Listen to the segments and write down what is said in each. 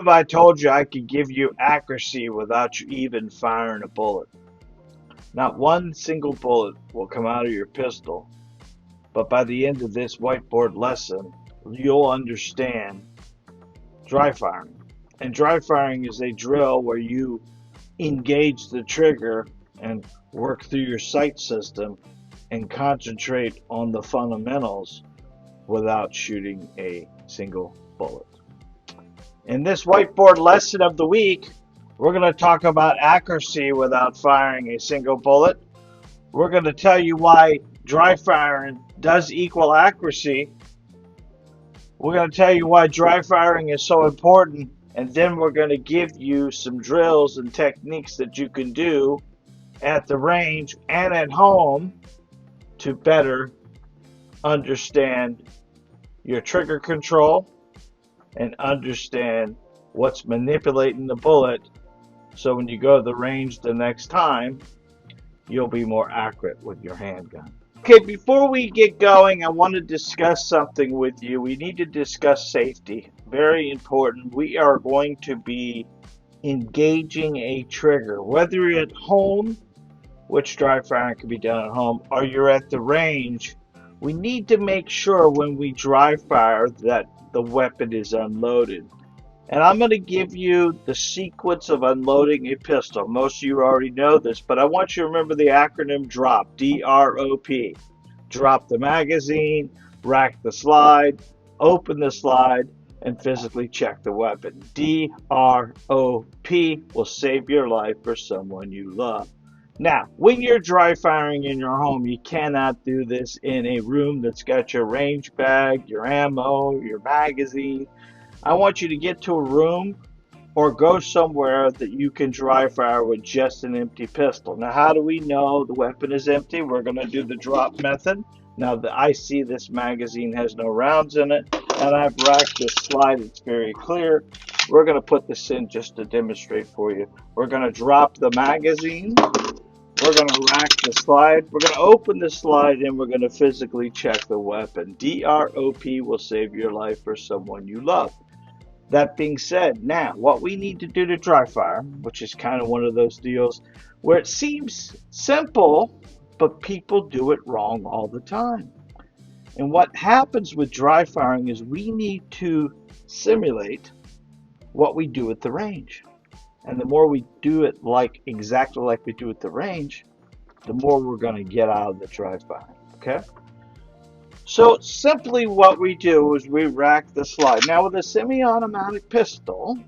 If I told you I could give you accuracy without you even firing a bullet? Not one single bullet will come out of your pistol, but by the end of this whiteboard lesson, you'll understand dry firing. And dry firing is a drill where you engage the trigger and work through your sight system and concentrate on the fundamentals without shooting a single bullet. In this whiteboard lesson of the week, we're going to talk about accuracy without firing a single bullet. We're going to tell you why dry firing does equal accuracy. We're going to tell you why dry firing is so important, and then we're going to give you some drills and techniques that you can do at the range and at home to better understand your trigger control and understand what's manipulating the bullet, so when you go to the range the next time, you'll be more accurate with your handgun. Okay, before we get going, I want to discuss something with you. We need to discuss safety. Very important. We are going to be engaging a trigger, whether you're at home, which dry firing can be done at home, or you're at the range. We need to make sure when we dry fire that the weapon is unloaded. And I'm going to give you the sequence of unloading a pistol. Most of you already know this, but I want you to remember the acronym DROP, D-R-O-P. Drop the magazine, rack the slide, open the slide, and physically check the weapon. D-R-O-P will save your life for someone you love. Now, when you're dry firing in your home, you cannot do this in a room that's got your range bag, your ammo, your magazine. I want you to get to a room or go somewhere that you can dry fire with just an empty pistol. Now, how do we know the weapon is empty? We're going to do the drop method. Now, I see this magazine has no rounds in it, and I've racked this slide. It's very clear. We're going to put this in just to demonstrate for you. We're going to drop the magazine. We're going to rack the slide. We're going to open the slide, and we're going to physically check the weapon. DROP will save your life for someone you love. That being said, now what we need to do to dry fire, which is kind of one of those deals where it seems simple, but people do it wrong all the time. And what happens with dry firing is we need to simulate what we do at the range. And the more we do it exactly like we do at the range, the more we're going to get out of the dry firing. Okay? So simply what we do is we rack the slide. Now with a semi-automatic pistol,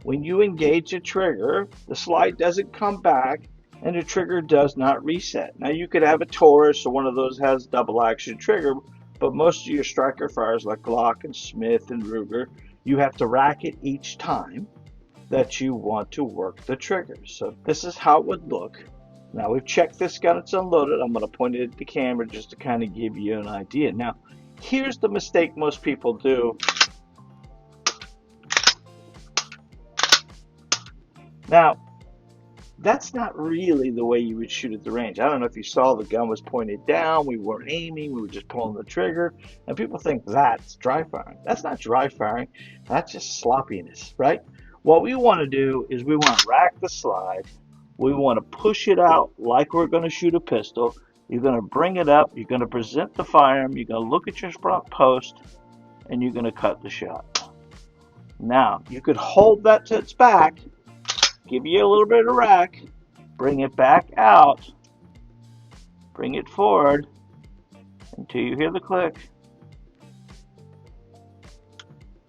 when you engage a trigger, the slide doesn't come back and the trigger does not reset. Now you could have a Taurus or one of those has double action trigger, but most of your striker fires like Glock and Smith and Ruger, you have to rack it each time that you want to work the trigger. So this is how it would look. Now we've checked this gun, it's unloaded. I'm going to point it at the camera just to kind of give you an idea. Now, here's the mistake most people do. Now, that's not really the way you would shoot at the range. I don't know if you saw the gun was pointed down, we weren't aiming, we were just pulling the trigger, and people think that's dry firing. That's not dry firing, that's just sloppiness, right? What we want to do is we want to rack the slide. We want to push it out like we're going to shoot a pistol. You're going to bring it up. You're going to present the firearm. You're going to look at your front post, and you're going to cut the shot. Now, you could hold that to its back, give you a little bit of rack, bring it back out, bring it forward until you hear the click,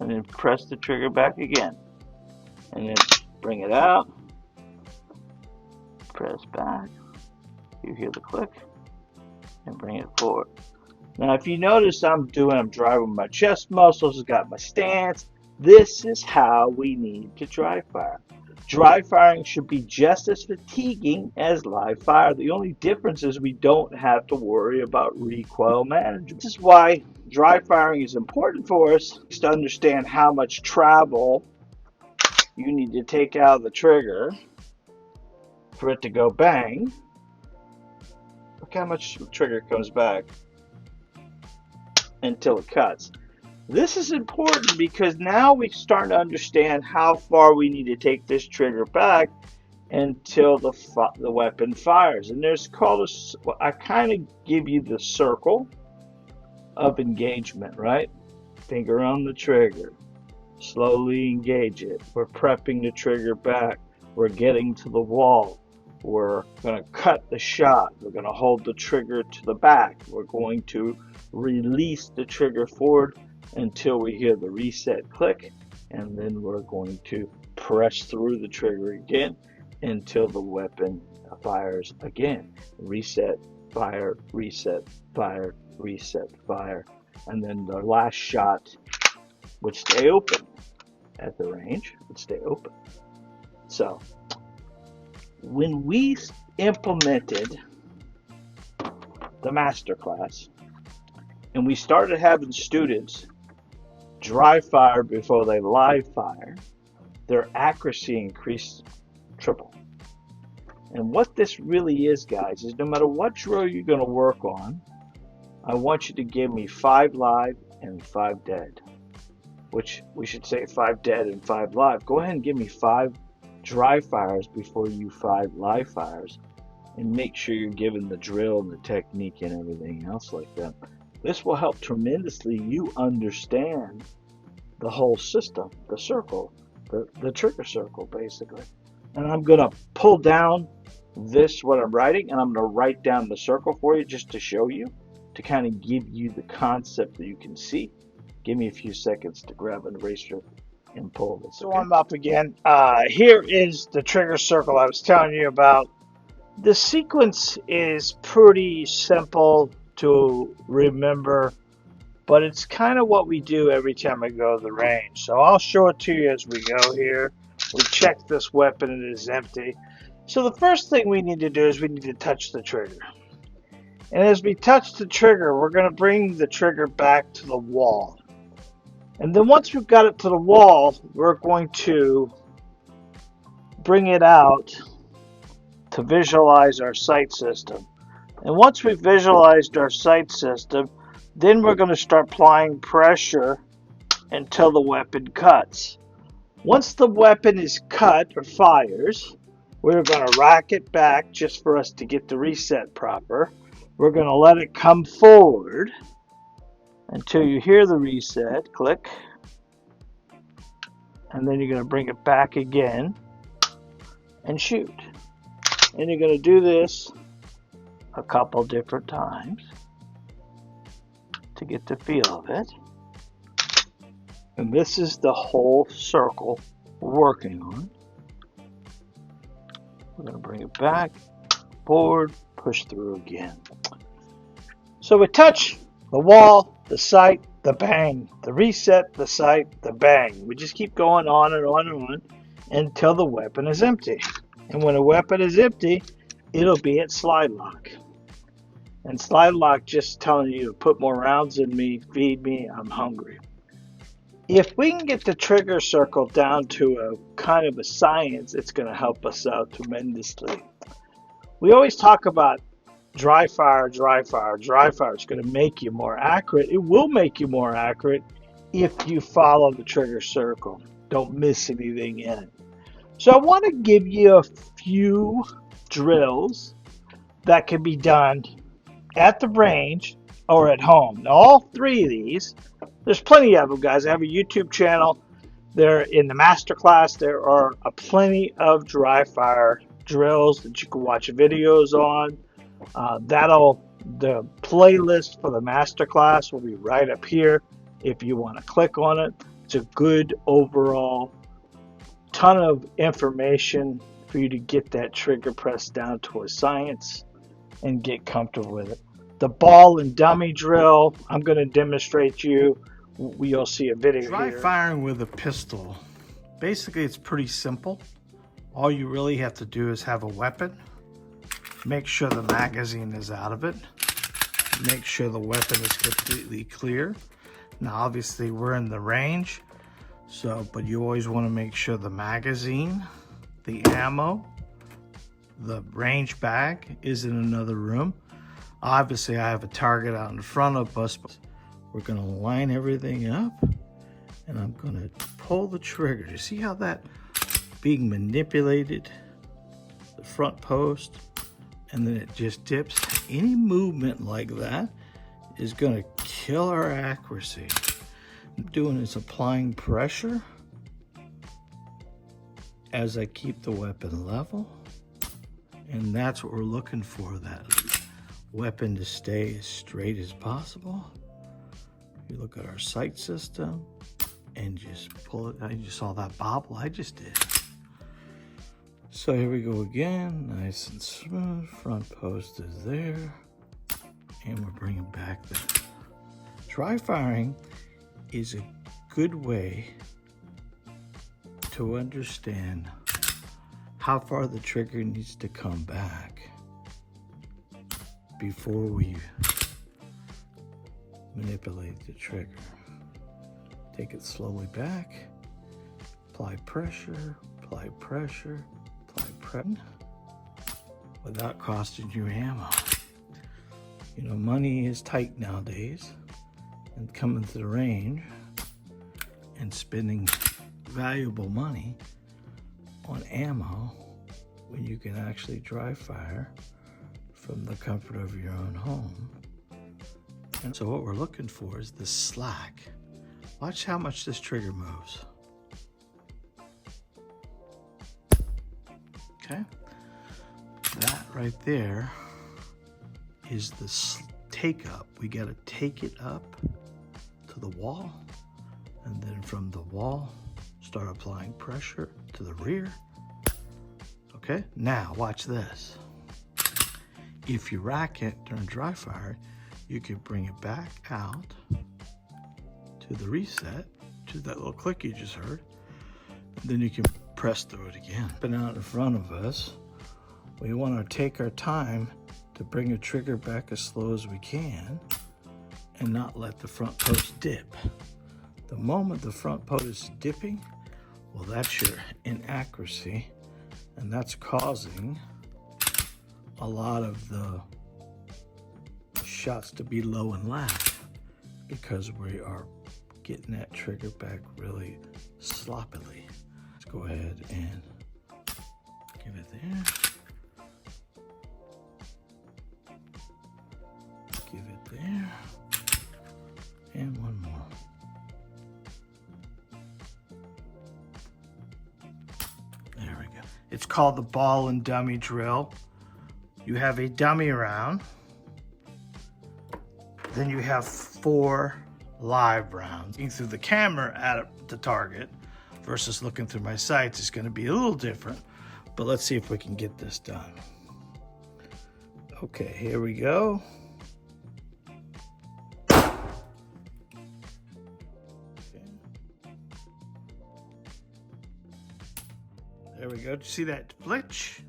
and then press the trigger back again. And then bring it out. Press back, you hear the click, and bring it forward. Now if you notice I'm driving my chest muscles, I've got my stance. This is how we need to dry fire. Dry firing should be just as fatiguing as live fire. The only difference is we don't have to worry about recoil management. This is why dry firing is important for us, to understand how much travel you need to take out of the trigger for it to go bang. Look how much trigger comes back until it cuts. This is important because now we're starting to understand how far we need to take this trigger back until the weapon fires. And there's called I kind of give you the circle of engagement, right? Finger on the trigger, slowly engage it. We're prepping the trigger back. We're getting to the wall. We're going to cut the shot. We're going to hold the trigger to the back. We're going to release the trigger forward until we hear the reset click, and then we're going to press through the trigger again until the weapon fires again. Reset, fire, reset, fire, reset, fire, and then the last shot would stay open at the range, would stay open. So when we implemented the masterclass and we started having students dry fire before they live fire, their accuracy increased triple. And what this really is, guys, is no matter what drill you're going to work on, I want you to give me 5 live and 5 dead. Which we should say 5 dead and 5 live. Go ahead and give me 5 dry fires before you 5 live fires, and make sure you're given the drill and the technique and everything else like that. This will help tremendously you understand the whole system, the circle, the trigger circle basically. And I'm going to pull down what I'm writing, and I'm going to write down the circle for you just to show you, to kind of give you the concept that you can see. Give me a few seconds to grab an eraser and pull this. So I'm up again. Here is the trigger circle I was telling you about. The sequence is pretty simple to remember, but it's kind of what we do every time I go to the range. So I'll show it to you as we go here. We check this weapon and it is empty. So the first thing we need to do is we need to touch the trigger. And as we touch the trigger, we're going to bring the trigger back to the wall. And then once we've got it to the wall, we're going to bring it out to visualize our sight system. And once we've visualized our sight system, then we're going to start applying pressure until the weapon cuts. Once the weapon is cut or fires, we're going to rack it back just for us to get the reset proper. We're going to let it come forward until you hear the reset click, and then you're going to bring it back again and shoot. And you're going to do this a couple different times to get the feel of it. And this is the whole circle we're working on. We're going to bring it back, forward, push through again. So we touch the wall, the sight, the bang, the reset, the sight, the bang. We just keep going on and on and on until the weapon is empty. And when a weapon is empty, it'll be at slide lock. And slide lock just telling you to put more rounds in me, feed me, I'm hungry. If we can get the trigger circle down to a kind of a science, it's going to help us out tremendously. We always talk about dry fire, dry fire, dry fire. It's going to make you more accurate. It will make you more accurate if you follow the trigger circle. Don't miss anything in it. So I want to give you a few drills that can be done at the range or at home. Now, all 3 of these, there's plenty of them, guys. I have a YouTube channel. They're in the masterclass. There are plenty of dry fire drills that you can watch videos on. The playlist for the masterclass will be right up here if you want to click on it. It's a good overall ton of information for you to get that trigger press down to a science and get comfortable with it. The ball and dummy drill, I'm going to demonstrate you. You'll see a video Dry here. firing with a pistol. Basically, it's pretty simple. All you really have to do is have a weapon. Make sure the magazine is out of it. Make sure the weapon is completely clear. Now, obviously, we're in the range, but you always want to make sure the magazine, the ammo, the range bag is in another room. Obviously, I have a target out in front of us. We're gonna line everything up, and I'm gonna pull the trigger. You see how that being manipulated, the front post, and then it just dips? Any movement like that is gonna kill our accuracy. What I'm doing is applying pressure as I keep the weapon level, and that's what we're looking for, that weapon to stay as straight as possible. You look at our sight system and just pull it out. You saw that bobble I just did. So here we go again, nice and smooth. Front post is there, and we're bringing back that. Dry firing is a good way to understand how far the trigger needs to come back before we manipulate the trigger. Take it slowly back, apply pressure, apply pressure, apply pressure, without costing you ammo. You know, money is tight nowadays, and coming to the range and spending valuable money on ammo when you can actually dry fire from the comfort of your own home. And so what we're looking for is the slack. Watch how much this trigger moves. Okay, that right there is the take up. We got to take it up to the wall, and then from the wall start applying pressure to the rear. Okay, now watch this. If you rack it during dry fire, you can bring it back out to the reset, to that little click you just heard, and then you can press through it again. But out in front of us, we want to take our time to bring the trigger back as slow as we can and not let the front post dip. The moment the front post is dipping, well, that's your inaccuracy, and that's causing a lot of the shots to be low and lag because we are getting that trigger back really sloppily. Let's go ahead and give it there. Give it there. And one more. There we go. It's called the ball and dummy drill. You have a dummy round. Then you have 4 live rounds. Looking through the camera at the target versus looking through my sights is going to be a little different, but let's see if we can get this done. Okay, here we go. Okay. There we go. Did you see that flinch?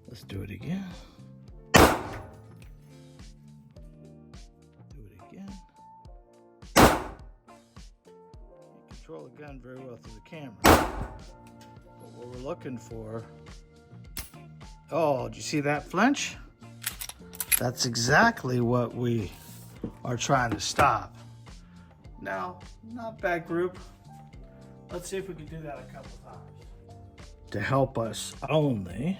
Let's do it again. Control the gun very well through the camera. But what we're looking for, oh, did you see that flinch? That's exactly what we are trying to stop. Now, not bad group. Let's see if we can do that a couple times. To help us only,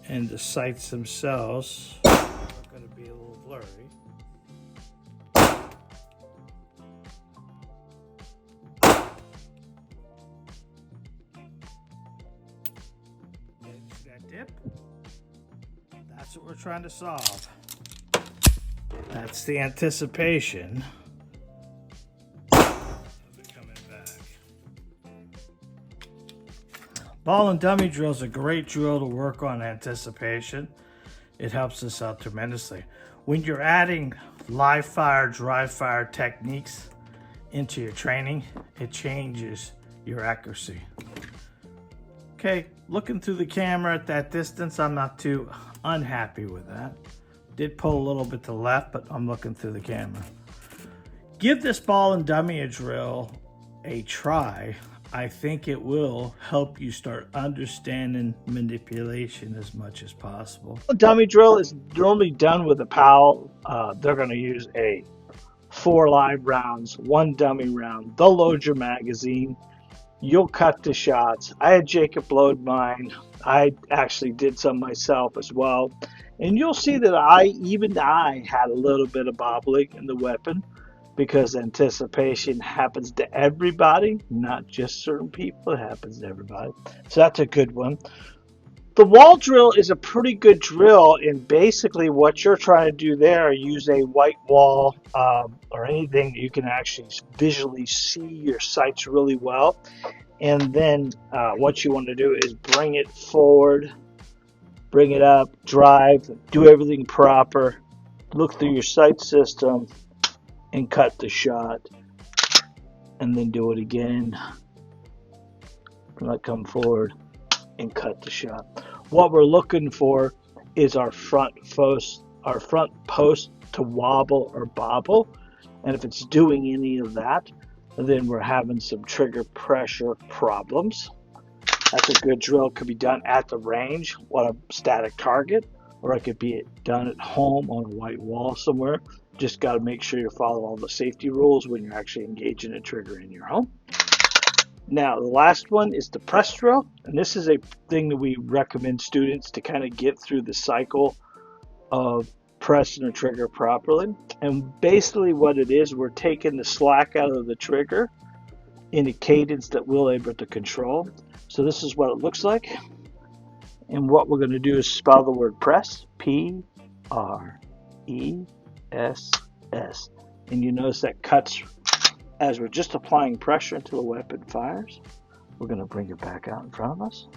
and the sights themselves are going to be a little blurry. Dip. That's what we're trying to solve. That's the anticipation of it coming back. Ball and dummy drill is a great drill to work on anticipation. It helps us out tremendously. When you're adding live fire, dry fire techniques into your training, it changes your accuracy. Okay, looking through the camera at that distance, I'm not too unhappy with that. Did pull a little bit to the left, but I'm looking through the camera. Give this ball and dummy a drill a try, I think it will help you start understanding manipulation as much as possible. A dummy drill is normally done with a PAL. They're going to use a 4 live rounds, 1 dummy round. They'll load your magazine. You'll cut the shots. I had Jacob load mine. I actually did some myself as well. And you'll see that I had a little bit of bobbling in the weapon because anticipation happens to everybody, not just certain people. It happens to everybody. So that's a good one. The wall drill is a pretty good drill, and basically what you're trying to do there, use a white wall or anything that you can actually visually see your sights really well. And then what you want to do is bring it forward, bring it up, drive, do everything proper, look through your sight system, and cut the shot. And then do it again. Let come forward and cut the shot. What we're looking for is our front post to wobble or bobble. And if it's doing any of that, then we're having some trigger pressure problems. That's a good drill. It could be done at the range on a static target, or it could be done at home on a white wall somewhere. Just got to make sure you follow all the safety rules when you're actually engaging a trigger in your home. Now, the last one is the press drill, and this is a thing that we recommend students to kind of get through the cycle of pressing a trigger properly. And basically what it is, we're taking the slack out of the trigger in a cadence that we'll able to control. So this is what it looks like. And what we're going to do is spell the word press, P-R-E-S-S. And you notice that cuts as we're just applying pressure until the weapon fires. We're going to bring it back out in front of us.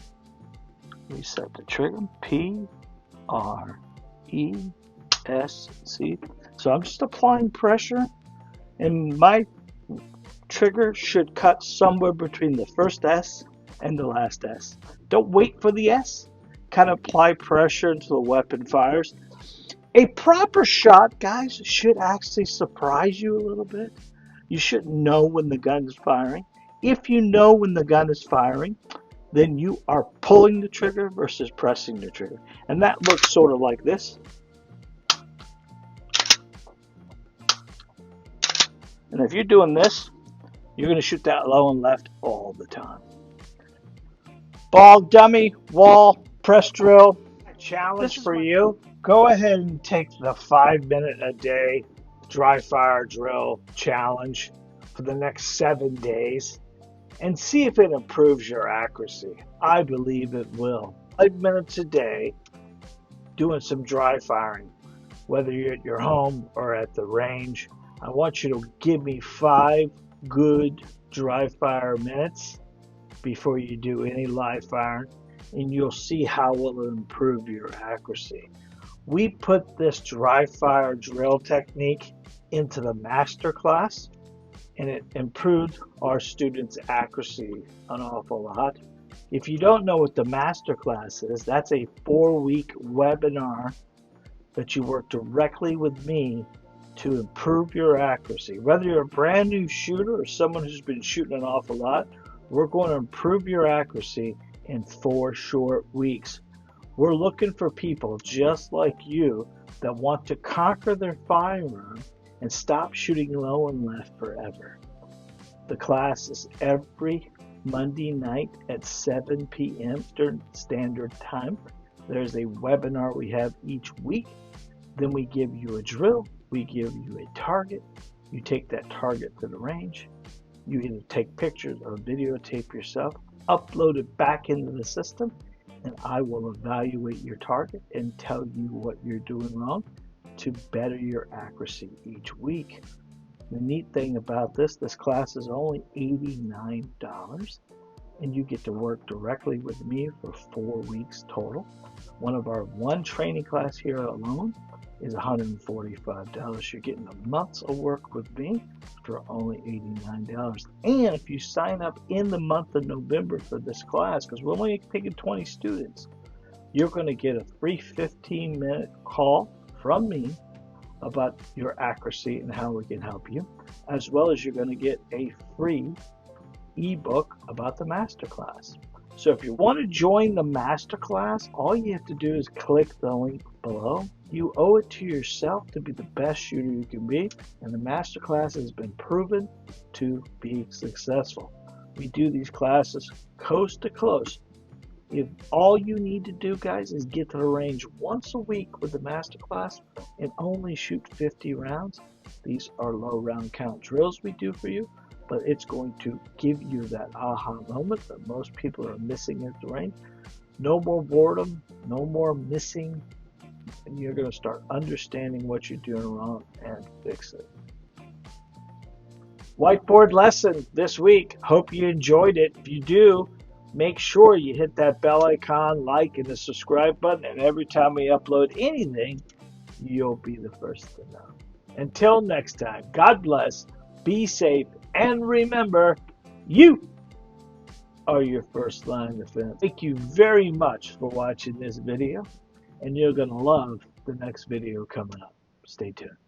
Reset the trigger, P-R-E-S-C. So I'm just applying pressure, and my trigger should cut somewhere between the first S and the last S. Don't wait for the S. Kind of apply pressure until the weapon fires. A proper shot, guys, should actually surprise you a little bit. You should know when the gun is firing. If you know when the gun is firing, then you are pulling the trigger versus pressing the trigger. And that looks sort of like this. And if you're doing this, you're going to shoot that low and left all the time. Ball, dummy, wall, press drill. Challenge for you. Go ahead and take the 5-minute a day dry fire drill challenge for the next 7 days and see if it improves your accuracy. I believe it will. 5 minutes a day doing some dry firing, whether you're at your home or at the range. I want you to give me 5 good dry fire minutes before you do any live firing, and you'll see how it will improve your accuracy. We put this dry fire drill technique into the master class, and it improved our students' accuracy an awful lot. If you don't know what the master class is, that's a 4-week webinar that you work directly with me to improve your accuracy. Whether you're a brand new shooter or someone who's been shooting an awful lot, we're going to improve your accuracy in 4 short weeks. We're looking for people just like you that want to conquer their firearm and stop shooting low and left forever. The class is every Monday night at 7 p.m. Eastern Standard Time. There's a webinar we have each week. Then we give you a drill. We give you a target. You take that target to the range. You either take pictures or videotape yourself, upload it back into the system, and I will evaluate your target and tell you what you're doing wrong to better your accuracy each week. The neat thing about this class is only $89, and you get to work directly with me for 4 weeks total. One of our one training class here alone is $145. You're getting a month's of work with me for only $89. And if you sign up in the month of November for this class, because we're only taking 20 students, you're going to get a free 15-minute call from me about your accuracy and how we can help you, as well as you're going to get a free ebook about the masterclass. So if you want to join the masterclass, all you have to do is click the link below. You owe it to yourself to be the best shooter you can be, and the masterclass has been proven to be successful. We do these classes coast to coast. If all you need to do, guys, is get to the range once a week with the masterclass and only shoot 50 rounds, these are low round count drills we do for you, but it's going to give you that aha moment that most people are missing at the range. No more boredom, no more missing, and you're going to start understanding what you're doing wrong and fix it. Whiteboard lesson this week. Hope you enjoyed it. If you do, make sure you hit that bell icon, like, and the subscribe button, and every time we upload anything, you'll be the first to know. Until next time, God bless, be safe, and remember, you are your first line of defense. Thank you very much for watching this video, and you're going to love the next video coming up. Stay tuned.